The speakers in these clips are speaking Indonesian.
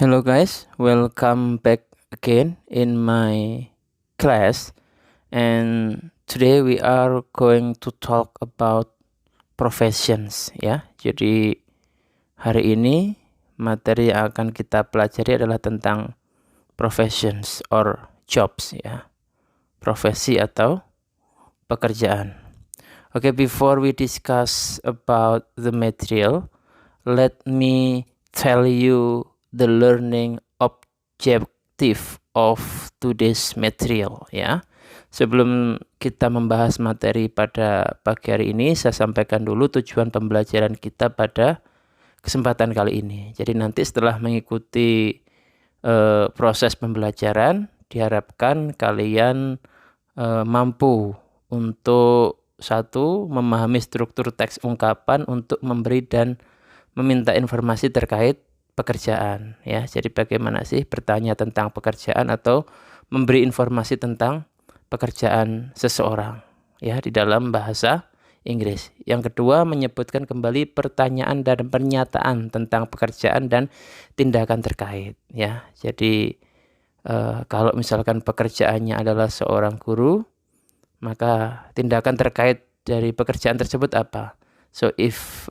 Hello guys, welcome back again in my class, and today we are going to talk about professions ya. Jadi hari ini materi yang akan kita pelajari adalah tentang professions or jobs ya. Profesi atau pekerjaan. Okay, before we discuss about the material, let me tell you the learning objective of today's material ya. Sebelum kita membahas materi pada pagi hari ini, saya sampaikan dulu tujuan pembelajaran kita pada kesempatan kali ini. Jadi nanti setelah mengikuti proses pembelajaran, diharapkan kalian mampu untuk satu, memahami struktur teks ungkapan untuk memberi dan meminta informasi terkait pekerjaan ya. Jadi bagaimana sih bertanya tentang pekerjaan atau memberi informasi tentang pekerjaan seseorang ya di dalam bahasa Inggris. Yang kedua, menyebutkan kembali pertanyaan dan pernyataan tentang pekerjaan dan tindakan terkait ya. Jadi kalau misalkan pekerjaannya adalah seorang guru, maka tindakan terkait dari pekerjaan tersebut apa? So if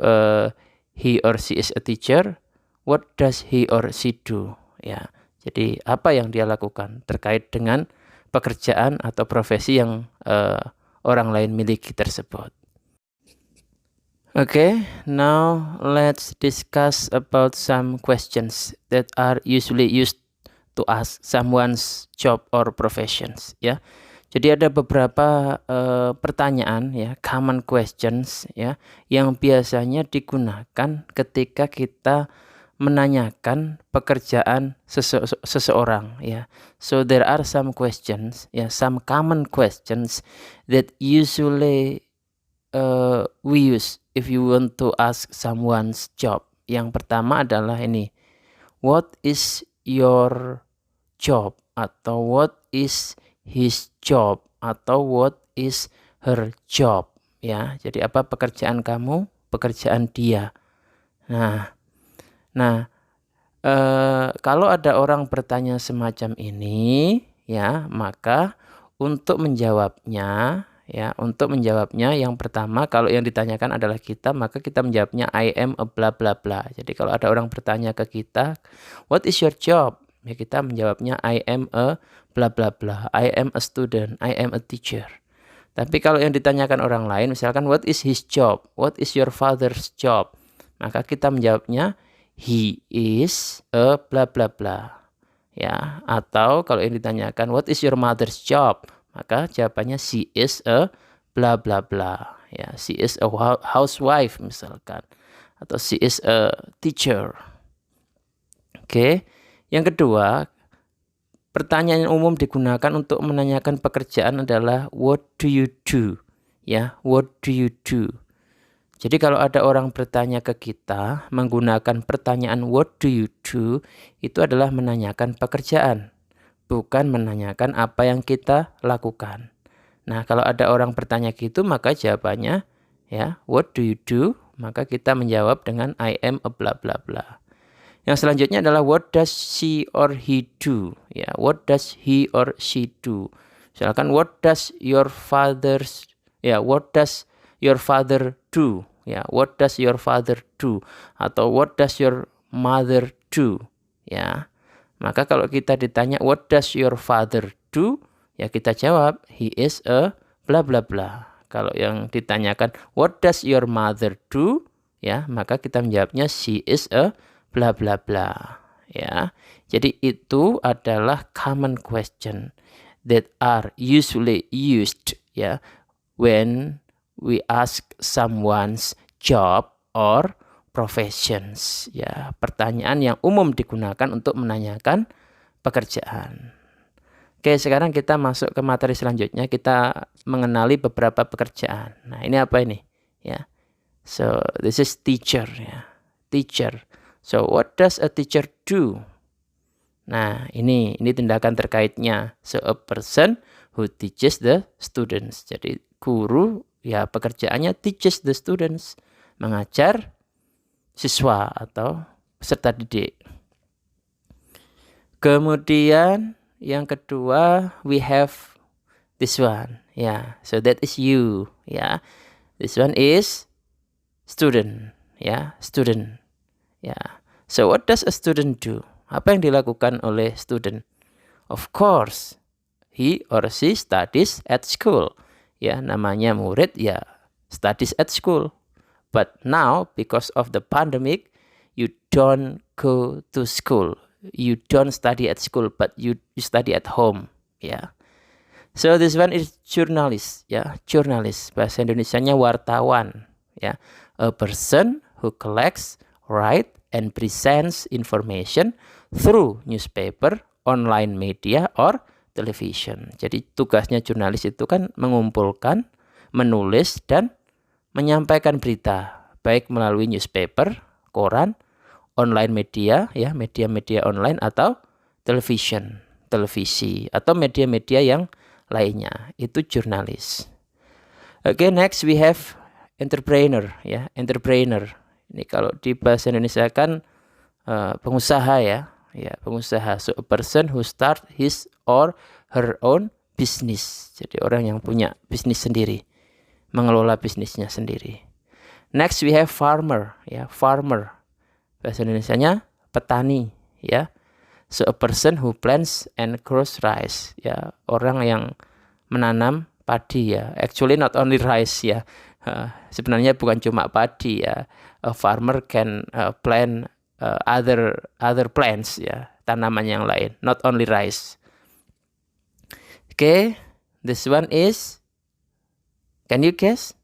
he or she is a teacher, what does he or she do? Ya, jadi apa yang dia lakukan terkait dengan pekerjaan atau profesi yang orang lain miliki tersebut. Okay, now let's discuss about some questions that are usually used to ask someone's job or professions ya. Jadi ada beberapa pertanyaan ya, common questions ya, yang biasanya digunakan ketika kita menanyakan pekerjaan seseorang ya. So there are some questions ya, some common questions that usually we use if you want to ask someone's job. Yang pertama adalah ini, what is your job, atau what is his job, atau what is her job ya. Jadi apa pekerjaan kamu, pekerjaan dia. Nah, kalau ada orang bertanya semacam ini ya, maka untuk menjawabnya yang pertama, kalau yang ditanyakan adalah kita, maka kita menjawabnya I am a bla bla bla. Jadi kalau ada orang bertanya ke kita, what is your job? Ya kita menjawabnya I am a bla bla bla, I am a student, I am a teacher. Tapi kalau yang ditanyakan orang lain, misalkan what is his job, what is your father's job, maka kita menjawabnya he is a bla bla bla ya. Atau kalau yang ditanyakan what is your mother's job, maka jawabannya she is a bla bla bla ya, she is a housewife misalkan, atau she is a teacher. Oke. Yang kedua, pertanyaan yang umum digunakan untuk menanyakan pekerjaan adalah what do you do? Ya, what do you do? Jadi kalau ada orang bertanya ke kita menggunakan pertanyaan what do you do, itu adalah menanyakan pekerjaan, bukan menanyakan apa yang kita lakukan. Nah, kalau ada orang bertanya gitu, maka jawabannya ya, what do you do? Maka kita menjawab dengan I am a bla bla bla. Yang selanjutnya adalah what does she or he do? Ya, what does he or she do? Misalkan what does your father do? Ya, what does your father do? Atau what does your mother do? Ya. Maka kalau kita ditanya what does your father do? Ya kita jawab he is a bla bla bla. Kalau yang ditanyakan what does your mother do? Ya, maka kita menjawabnya she is a bla bla bla ya. Jadi itu adalah common question that are usually used ya when we ask someone's job or professions ya. Pertanyaan yang umum digunakan untuk menanyakan pekerjaan. Oke, sekarang kita masuk ke materi selanjutnya. Kita mengenali beberapa pekerjaan. Nah, ini apa ini ya? So this is teacher ya. Teacher. So what does a teacher do? Nah, ini tindakan terkaitnya. So a person who teaches the students. Jadi guru ya pekerjaannya teaches the students, mengajar siswa atau peserta didik. Kemudian yang kedua we have this one. Yeah, so that is you. Yeah, this one is student. Yeah, student. Yeah. So what does a student do? Apa yang dilakukan oleh student? Of course, he or she studies at school. Ya, namanya murid ya studies at school. But now because of the pandemic, you don't go to school. You don't study at school, but you study at home. Ya. So this one is journalist. Ya, journalist. Bahasa Indonesianya wartawan. Ya, a person who collects, write, and presents information through newspaper, online media, or television. Jadi tugasnya jurnalis itu kan mengumpulkan, menulis, dan menyampaikan berita, baik melalui newspaper, koran, online media, ya media-media online, atau televisi, atau media-media yang lainnya. Itu jurnalis. Oke, next we have entrepreneur, ya entrepreneur. Ini kalau di bahasa Indonesia kan pengusaha ya pengusaha. So a person who start his or her own business. Jadi orang yang punya bisnis sendiri, mengelola bisnisnya sendiri. Next we have farmer, ya farmer. Bahasa Indonesianya petani, ya. So a person who plants and grows rice, ya orang yang menanam padi ya. Actually not only rice ya. Sebenarnya bukan cuma padi ya. A farmer can plant other plants ya, tanaman yang lain, not only rice. Okay, this one is, can you guess?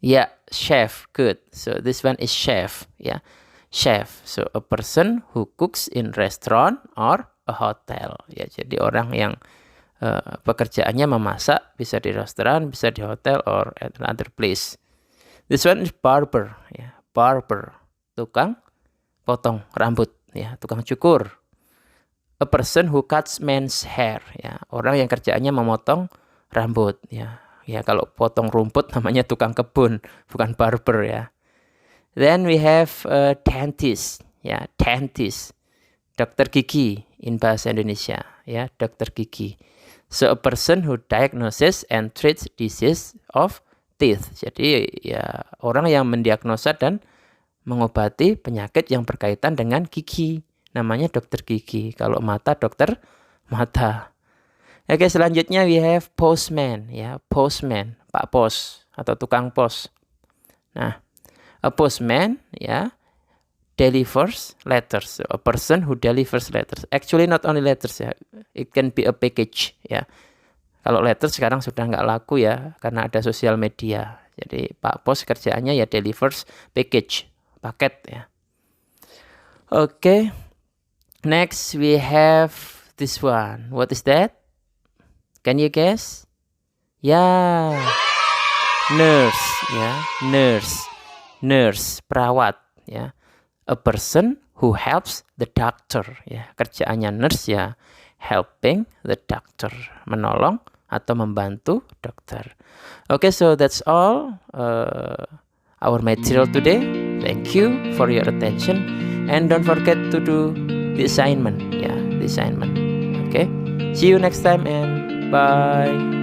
Yeah, chef. Good. So this one is chef. Yeah, chef. So a person who cooks in restaurant or a hotel. Ya, jadi orang yang pekerjaannya memasak, bisa di restoran, bisa di hotel, or at another place. This one is barber. Ya, barber. Tukang potong rambut, ya tukang cukur. A person who cuts men's hair. Ya, orang yang kerjaannya memotong rambut. Ya, kalau potong rumput namanya tukang kebun, bukan barber ya. Then we have a dentist. Ya, dentist. Dokter gigi in bahasa Indonesia. Ya, dokter gigi. So a person who diagnoses and treats disease of teeth. Jadi ya orang yang mendiagnosa dan mengobati penyakit yang berkaitan dengan gigi. Namanya dokter gigi. Kalau mata, dokter mata. Oke, selanjutnya we have postman. Ya, postman, Pak Pos atau tukang pos. Nah, a postman ya delivers letters. A person who delivers letters. Actually not only letters ya. It can be a package ya. Kalau letters sekarang sudah nggak laku ya karena ada sosial media. Jadi Pak Pos kerjaannya ya delivers package. Paket ya. Oke. Next we have this one. What is that? Can you guess? Ya. Nurse ya, nurse, perawat ya. A person who helps the doctor ya. Kerjaannya nurse ya, helping the doctor, menolong atau membantu dokter. Okay, so that's all our material today. Thank you for your attention, and don't forget to do the assignment. Yeah, the assignment. Okay, see you next time, and bye.